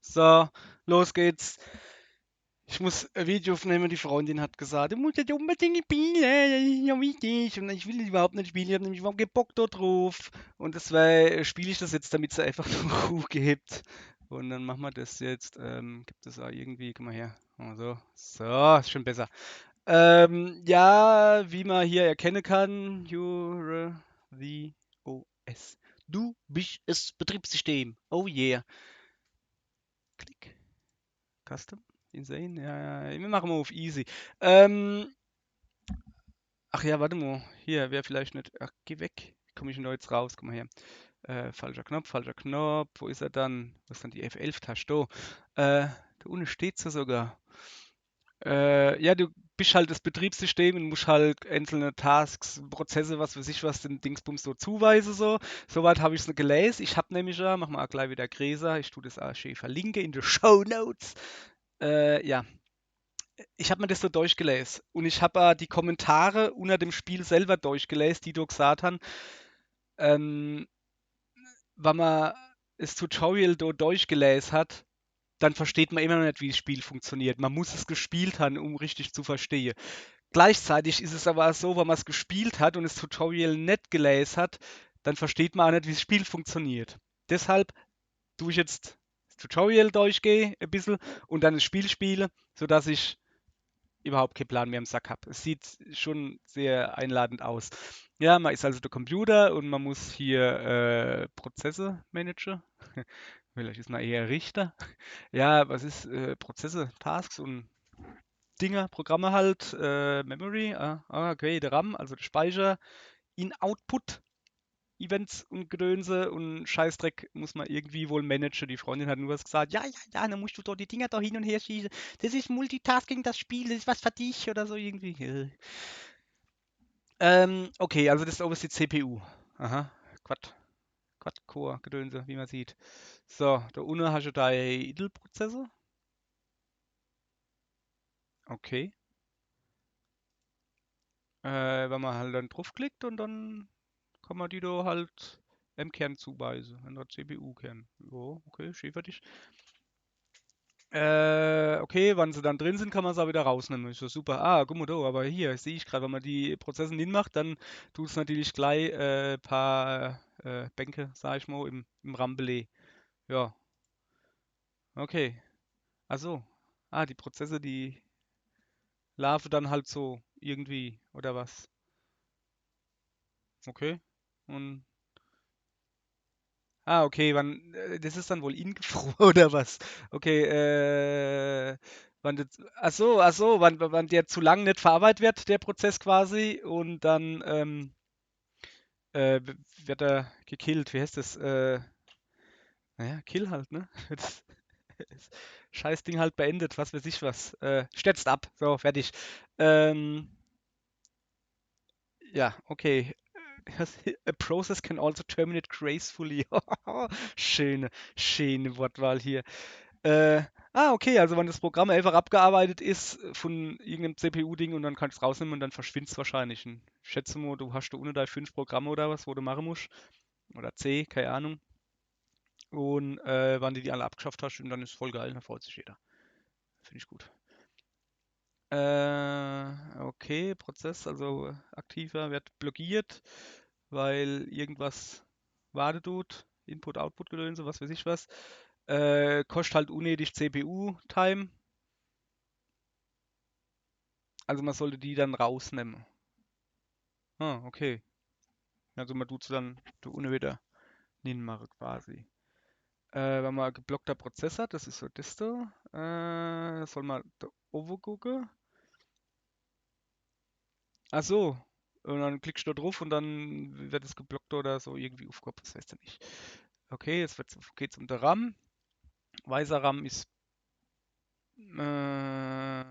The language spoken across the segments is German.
So, los geht's. Ich muss ein Video aufnehmen. Die Freundin hat gesagt, du musst jetzt unbedingt spielen. Das ist ja wichtig. Und ich will überhaupt nicht spielen. Ich habe nämlich überhaupt keinen Bock da drauf. Und deswegen spiele ich das jetzt, damit sie einfach nur Ruhe gibt. Und dann machen wir das jetzt. Gibt es auch irgendwie, guck mal her. So, so, ist schon besser. Ja, wie man hier erkennen kann, you're the OS. Du bist das Betriebssystem. Oh yeah. Klick. Custom? Insane? Ja, ja, wir machen mal auf Easy. Ähm, ach ja, warte mal. Hier, wäre vielleicht nicht. Ach, geh weg. Wie komme ich denn da jetzt raus? Guck mal her. Falscher Knopf, falscher Knopf. Wo ist er dann? Wo ist dann die F11-Taste? Da unten steht sie sogar. Ja, du bist halt das Betriebssystem und musst halt einzelne Tasks, Prozesse, was weiß ich was, den Dingsbums so zuweisen so. Soweit habe ich es gelesen. Ich habe nämlich ja, mach mal auch gleich wieder Gräser. Ich tue das auch schön verlinke in den Show Notes. Ja, ich habe mir das so durchgelesen und ich habe die Kommentare unter dem Spiel selber durchgelesen, die du gesagt haben. Ähm, wenn man das Tutorial da durchgelesen hat, dann versteht man immer noch nicht, wie das Spiel funktioniert. Man muss es gespielt haben, um richtig zu verstehen. Gleichzeitig ist es aber so, wenn man es gespielt hat und das Tutorial nicht gelesen hat, dann versteht man auch nicht, wie das Spiel funktioniert. Deshalb tue ich jetzt das Tutorial durchgehen, ein bisschen, und dann das Spiel spiele, sodass ich überhaupt keinen Plan mehr im Sack habe. Es sieht schon sehr einladend aus. Ja, man ist also der Computer und man muss hier Prozesse managen. Vielleicht ist man eher Richter. Ja, was ist Prozesse, Tasks und Dinger, Programme halt, Memory, okay, der RAM, also der Speicher, In-Output, Events und Gedönse und Scheißdreck muss man irgendwie wohl managen. Die Freundin hat nur was gesagt, ja, ja, ja, dann musst du doch die Dinger da hin und her schießen. Das ist Multitasking, das Spiel, das ist was für dich oder so irgendwie. Okay, also das ist oberste CPU. Aha, Quad-Core, Gedönse, wie man sieht. So, da unten hast du deine Idle-Prozesse. Okay. Wenn man halt dann draufklickt und dann kann man die da halt im Kern zuweisen, in der CPU-Kern. Jo, okay, schön für dich. Okay, wenn sie dann drin sind, kann man sie auch wieder rausnehmen. Ist so super. Ah, guck mal da, aber hier sehe ich gerade, wenn man die Prozesse hinmacht, dann tut es natürlich gleich paar Bänke, sag ich mal, im RAM belegen. Ja, okay. Ach so. Ah, die Prozesse, die laufen dann halt so irgendwie, oder was? Okay. Und okay, das ist dann wohl ingefroren oder was? Okay, ach so, wann der zu lang nicht verarbeitet wird, der Prozess quasi, und dann wird er gekillt. Wie heißt das? Naja, Kill halt, ne? Das Scheißding halt beendet, was weiß ich was. Stürzt ab. So, fertig. Ähm, ja, okay. A process can also terminate gracefully. Schöne, schöne Wortwahl hier. Äh, okay, also wenn das Programm einfach abgearbeitet ist von irgendeinem CPU-Ding und dann kannst du es rausnehmen und dann verschwindet es wahrscheinlich. Und ich schätze mal, du hast da unten da 5 Programme oder was, wo du machen musst. Oder C, keine Ahnung. Und wenn du die alle abgeschafft hast, und dann ist voll geil, dann freut sich jeder. Finde ich gut. Okay, Prozess, also aktiver wird blockiert, weil irgendwas wartet tut. Input, Output gedönse, was weiß ich was. Kostet halt unnötig CPU-Time. Also man sollte die dann rausnehmen. Okay. Also man tut sie dann da unten wieder hinmachen quasi. Wenn man ein geblockter Prozess hat, das ist so das da. Soll man da oben gucken. Ach so. Und dann klickst du da drauf und dann wird es geblockt oder so irgendwie aufgehoben. Das heißt ja nicht. Okay, jetzt geht es um den RAM. Weißer RAM ist. Äh,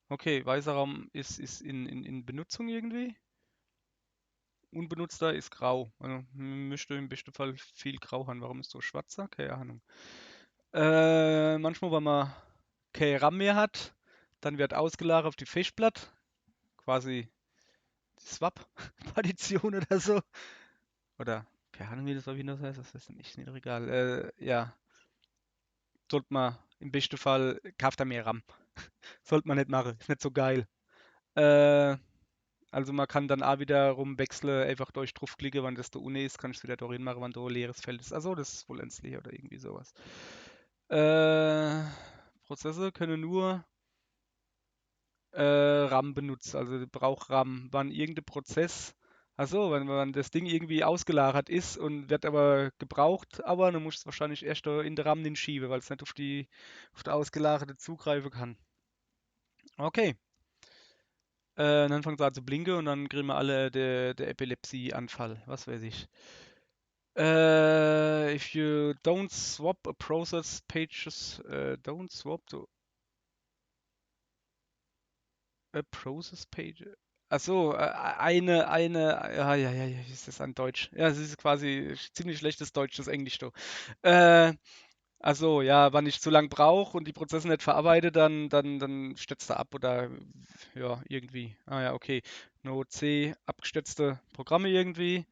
okay, weißer RAM ist in Benutzung irgendwie. Unbenutzter ist grau. Also müsste im besten Fall viel grau haben. Warum ist so schwarzer? Keine Ahnung. Manchmal, wenn man keine RAM mehr hat, dann wird ausgelagert auf die Festplatte. Quasi Swap-Partition oder so. Oder? keine Ahnung, wie das auf Windows heißt, das ist dann echt nicht egal. Ja, sollte man im besten Fall, kauft er mehr RAM. Sollte man nicht machen, ist nicht so geil. Äh, also man kann dann auch wieder rumwechseln, einfach durch draufklicken, wann das da unten ist, kann ich es wieder da machen, wann da ein leeres Feld ist. Also das ist wohl leer oder irgendwie sowas. Äh, Prozesse können nur RAM benutzen, also braucht RAM. Wann irgendein Prozess, achso, wenn das Ding irgendwie ausgelagert ist und wird aber gebraucht, aber dann musst du es wahrscheinlich erst da in der RAM hinschieben, weil es nicht auf die ausgelagerte zugreifen kann. Okay. Dann fängt es an zu blinken und dann kriegen wir alle der Epilepsie-Anfall, was weiß ich. If you don't swap a process pages, don't swap to a process page. Achso, ja, ist das an Deutsch? Ja, es ist quasi ziemlich schlechtes Deutsch, das Englisch da. Äh, also ja, wenn ich zu lang brauche und die Prozesse nicht verarbeite, dann stürzt er ab oder ja, irgendwie. Ah ja, okay. No C, abgestützte Programme irgendwie.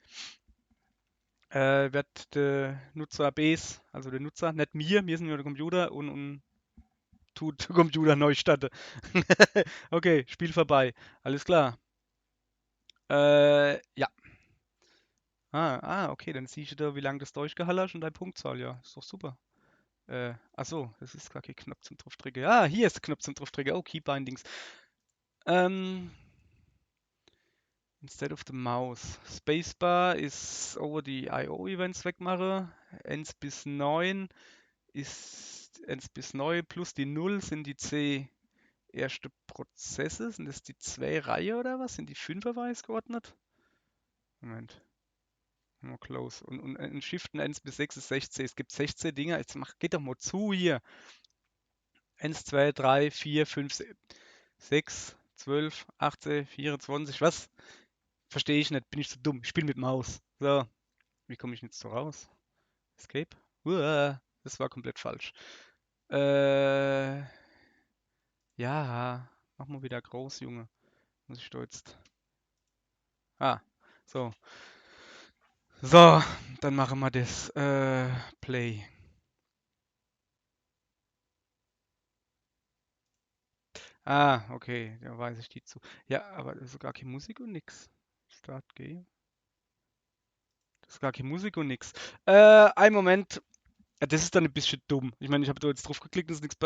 Wird der Nutzer Base, also der Nutzer, nicht wir sind ja der Computer und tut der Computer neu starten. Okay, Spiel vorbei. Alles klar. Ja. Okay, dann siehst du da, wie lange das durchgehalten hast und deine Punktzahl, ja. Ist doch super. Achso, das ist gar kein Knopf zum Draufdrücken. Ah, hier ist der Knopf zum Draufdrücken. Oh, Key Bindings. Instead of the mouse. Spacebar ist over die IO-Events wegmache. 1 bis 9 ist 1 bis 9 plus die 0 sind die C erste Prozesse. Sind das die 2 Reihe oder was? Sind die 5er weiß geordnet? Moment. Mal close. Und in Shiften 1 bis 6 ist 16. Es gibt 16 Dinger. Jetzt geht doch mal zu hier. 1, 2, 3, 4, 5, 6, 12, 18, 24. Was? Verstehe ich nicht. Bin ich zu dumm. Ich spiele mit Maus. So. Wie komme ich jetzt so raus? Escape? Uah, das war komplett falsch. Ja. Mach mal wieder groß, Junge. Muss ich da jetzt. So. So, dann machen wir das. Play. Okay, da weiß ich die zu. Ja, aber das ist gar keine Musik und nix. Start Game. Das ist gar keine Musik und nix. Ein Moment. Ja, das ist dann ein bisschen dumm. Ich meine, ich habe da jetzt drauf geklickt und ist nichts.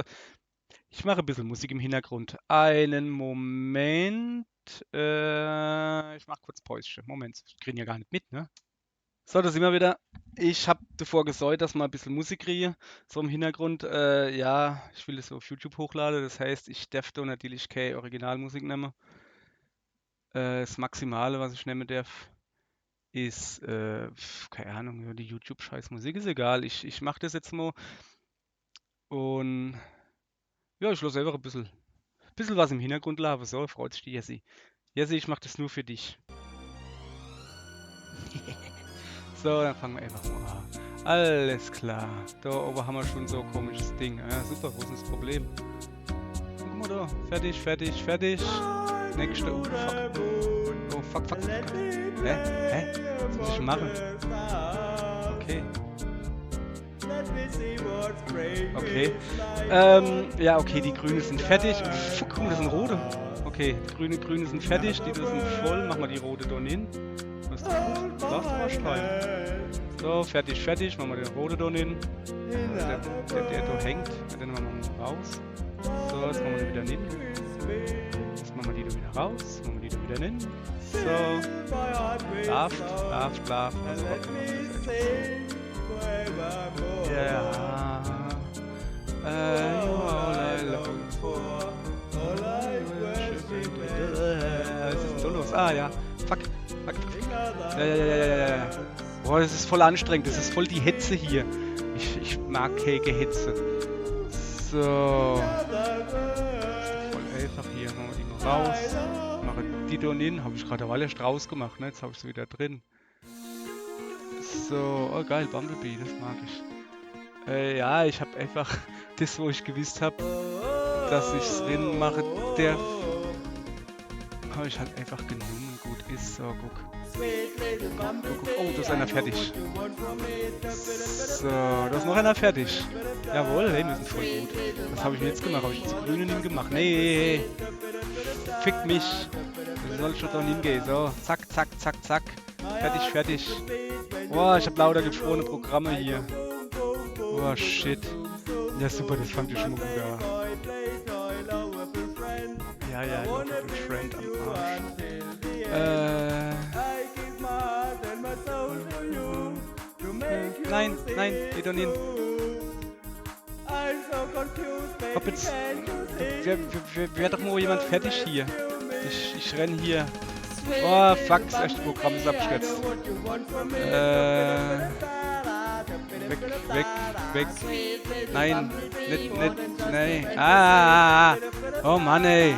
Ich mache ein bisschen Musik im Hintergrund. Einen Moment. Ich mache kurz Päuschen. Moment, ich kriege ja gar nicht mit, ne? So, da sind wir wieder. Ich habe davor gesorgt, dass wir ein bisschen Musik kriege, so im Hintergrund. Ja, ich will das auf YouTube hochladen. Das heißt, ich darf da natürlich keine Originalmusik nehmen. Das Maximale, was ich nehmen darf, ist, keine Ahnung, ja, die YouTube-Scheiß-Musik ist egal. Ich mache das jetzt mal und ja, ich lasse einfach ein bisschen was im Hintergrund laufen. So, freut sich die Jessie. Jessie, ich mache das nur für dich. So, dann fangen wir einfach mal an. Alles klar. Da oben haben wir schon so ein komisches Ding. Ja, super, wo ist das Problem? Guck mal da. Fertig, fertig, fertig. Nächste. Oh, fuck. Oh, fuck, fuck, fuck. Hä? Was muss ich machen? Okay. Okay. Ja, okay, die Grünen sind fertig. Fuck, guck mal, das sind rote. Okay, Grüne sind fertig, die sind voll. Machen wir die rote da hin. Was ist das? Darfst du was schreiben? So, fertig. Machen wir den rote da hin. Der da hängt. Den machen wir raus. So, jetzt machen wir den wieder hin. Jetzt machen wir die da wieder raus. Machen wir die da wieder hin. So. Schlaft. Also, machen wir das ja. All I long for. All I worship. Was ist denn so los? Ja. Fuck. Ja. Boah, das ist voll anstrengend. Das ist voll die Hetze hier. Ich mag keine Hetze. So. Das ist voll einfach hier. Machen wir die mal raus. Mache die da hin. Habe ich gerade alle Strauß gemacht, ne? Jetzt habe ich sie wieder drin. So. Oh geil, Bumblebee, das mag ich. Ja, ich habe einfach das, wo ich gewusst habe, dass ich es drin mache, habe ich halt einfach genommen. Gut, ist. So, guck. Oh, da ist einer fertig. So, da ist noch einer fertig. Jawohl, hey, wir sind voll gut. Was habe ich denn jetzt gemacht? Habe ich jetzt die Grünen hingemacht? Nee. Fick mich. Das soll schon doch hingehen. So, zack, zack, zack, zack. Fertig, fertig. Boah, ich habe lauter gefrorene Programme hier. Oh, shit. Ja, super, das fand ich schon mal gut. Ja, Love of a Friend am Arsch. Nein, geht doch nicht. Hopp jetzt. Wer doch mal jemand fertig hier? Ich renn hier. Oh, fuck, das erste Programm ist abgestürzt. Weg. Nein, nicht, nein. Oh Mann, ey.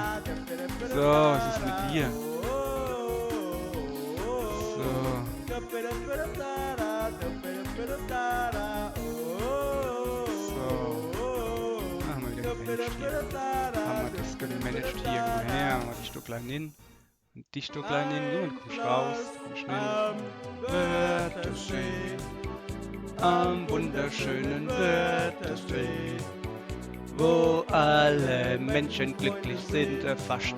So, was ist mit dir? So. Machen wir wieder gemanagt hier. Haben wir das gemanagt hier. Komm her, machen wir dich doch klein hin. Und dich doch klein hin. So, dann kommst raus. Komm schnell. Wörthersee. Am wunderschönen Wörthersee, wo alle Menschen glücklich sind, fast.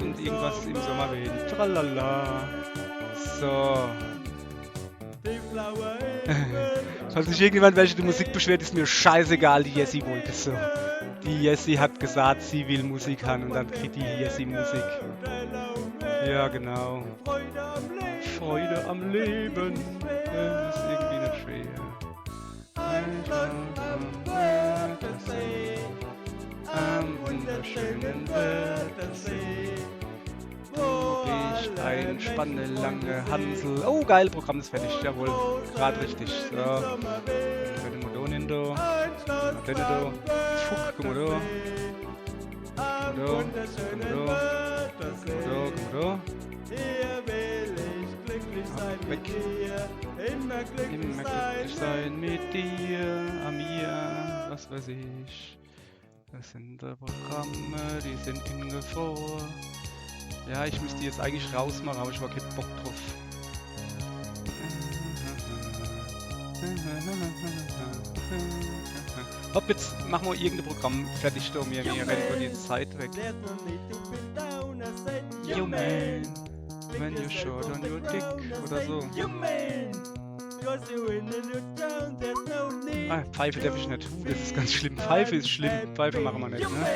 Und irgendwas im Sommer weht. Tralala. So. Falls sich irgendjemand welche die Musik beschwert, ist mir scheißegal, die Jessie wollte so. Die Jessie hat gesagt, sie will Musik haben und dann kriegt die Jessie Musik. Ja, genau. Freude am Leben. Das ist irgendwie nicht schwer. Am wunderschönen Wörthersee, wo ich einspanne lange Hansel. Oh, geil, Programm ist fertig, jawohl, gerade richtig. So, wenn du mal hin, du. Fuck, guck mal da. Komm da. Weg. Immer glücklich sein mit dir, Amir, was weiß ich. Das sind Programme, die sind in Gefahr. Ja, ich müsste die jetzt eigentlich rausmachen, aber ich war keinen Bock drauf. Hopp, jetzt machen wir irgendein Programm fertig, da mir rennen wir die Zeit weg. You man. When you're short on your dick oder so. Ah, Pfeife darf ich nicht. Das ist ganz schlimm. Pfeife ist schlimm. Pfeife machen wir nicht, ne?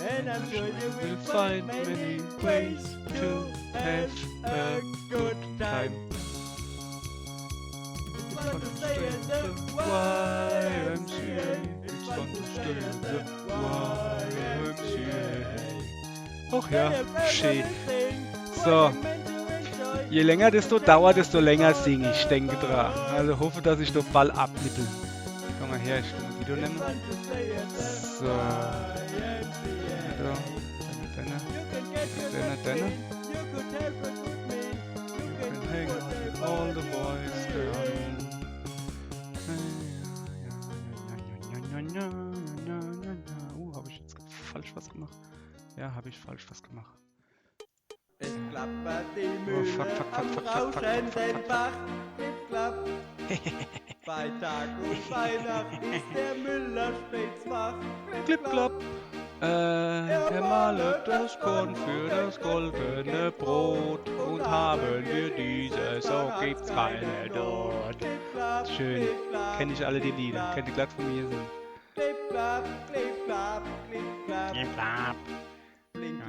And I'm sure you will find many ways to have a good time. It's fun to stay at the YMCA. It's fun to stay at the YMCA. Och ja, schön. So. Je länger desto dauert, desto länger singe ich, denke dran. Also hoffe, dass ich doch bald abnippel. Komm mal her, ich will ein Video nehmen. So. Deine. You can hang out with all the boys around. Habe ich jetzt falsch was gemacht? Ja, habe ich falsch was gemacht. Es klappert die Mühle am rauschenden Bach. Es klappt. Bei Tag und bei Nacht ist der Müller stets wach. Klipp, klapp. Er malet das Korn für das goldene Brot. Und haben wir diese, so gibt's keine dort. Schön. Kenne ich alle die Lieder. Kennt ihr glatt von mir sind. Klipp, klapp, klipp, klapp, klipp, klapp. Klipp, klapp. Blinkt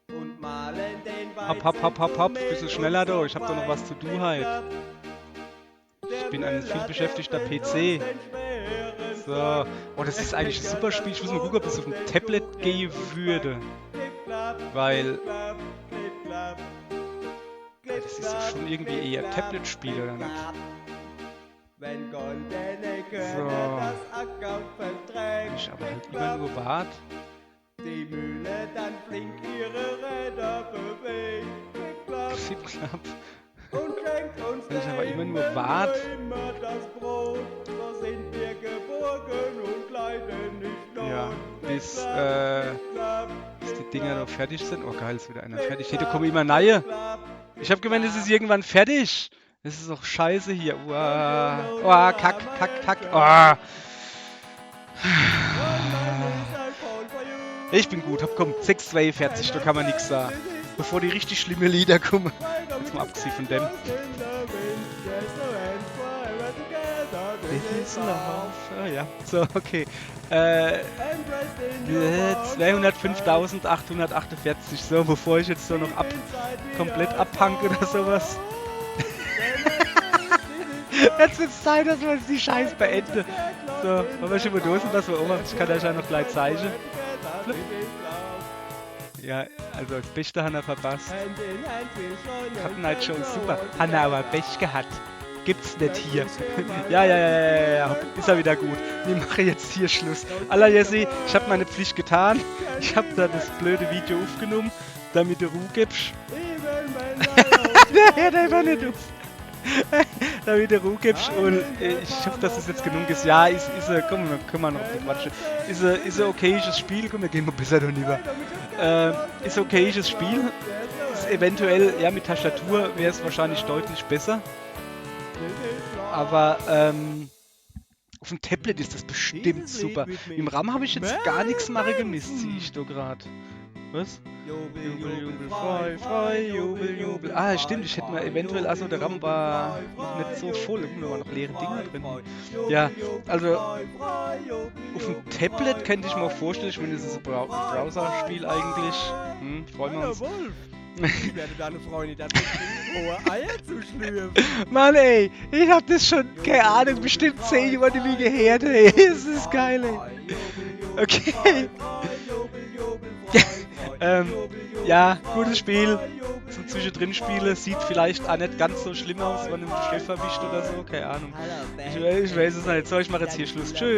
und malen den Hopp. Bisschen schneller da. Ich hab da noch was zu tun halt. Ich bin ein vielbeschäftigter PC. So. Oh, das ist eigentlich ein super Spiel. Ich muss mal gucken, ob es auf dem Tablet gehen würde. Weil. Das ist doch schon irgendwie eher Tablet-Spiel, oder nicht? Wenn goldene So. Körner das Ackern verträgt, Ich aber halt immer nur wart. die Mühle dann flink ihre Räder bewegt. Klipp, klapp. Klipp, klapp. und schenkt uns Wenn ich aber immer nur Leben wart. immer das Brot, so sind wir geborgen und leiden nicht Not. Ja, bis Klapp, die Dinger noch fertig sind. Oh geil, ist wieder einer fertig. Hey, da kommen immer neue. Ich hab gemeint, es ist irgendwann fertig. Das ist doch scheiße hier. Uah. Oh, kack. Oh. Ich bin gut, hab komm, 6,42, da kann man nichts sagen. Bevor die richtig schlimme Lieder kommen. Jetzt mal abgesehen von dem. This love. Ah, ja, so, okay. 205.848, so, bevor ich jetzt so noch komplett abhank oder sowas. Jetzt wird's Zeit, dass wir jetzt die Scheiß beenden. So, haben wir schon mal Dosen, was wir oben. Ich kann euch ja noch gleich zeigen. Ja, also das Beste haben wir verpasst. Hatten halt schon super. Haben wir aber Pech gehabt. Gibt's nicht hier. Ja. Ist ja wieder gut. Wir machen jetzt hier Schluss. Allah Jesse, ich habe meine Pflicht getan. Ich habe da das blöde Video aufgenommen, damit du Ruhe gibst. Der hört einfach nicht auf. Damit du Ruhe gibst und ich hoffe, dass es jetzt genug ist. Ja, komm, dann können wir noch quatschen. Ist ein okayes Spiel. Komm, wir gehen mal besser noch lieber. Ist ein okayes Spiel. Ist eventuell, ja, mit Tastatur wäre es wahrscheinlich deutlich besser. Aber auf dem Tablet ist das bestimmt super. Im RAM habe ich jetzt gar nichts machen gemisst, sehe ich da gerade. Was? Jubel, frei, Jubel. Ah, stimmt, ich hätte mal eventuell, also der RAM war noch nicht so voll, da waren noch leere Dinger drin. Ja, also auf dem Tablet könnte ich mir auch vorstellen, ich meine, das ist ein Browser-Spiel eigentlich. Freuen wir uns. Ich werde deine Freunde dazu bringen, hohe Eier zu schlürfen. Mann ey, ich hab das schon, keine Ahnung, bestimmt 10 Jahre nicht mehr gehört, ey. Das ist geil, ey. Okay. Ja, gutes Spiel. Zum Zwischendrin spielen sieht vielleicht auch nicht ganz so schlimm aus, wenn man einen Chef erwischt oder so, keine Ahnung. Ich weiß es nicht. So, ich mache jetzt hier Schluss. Tschüss.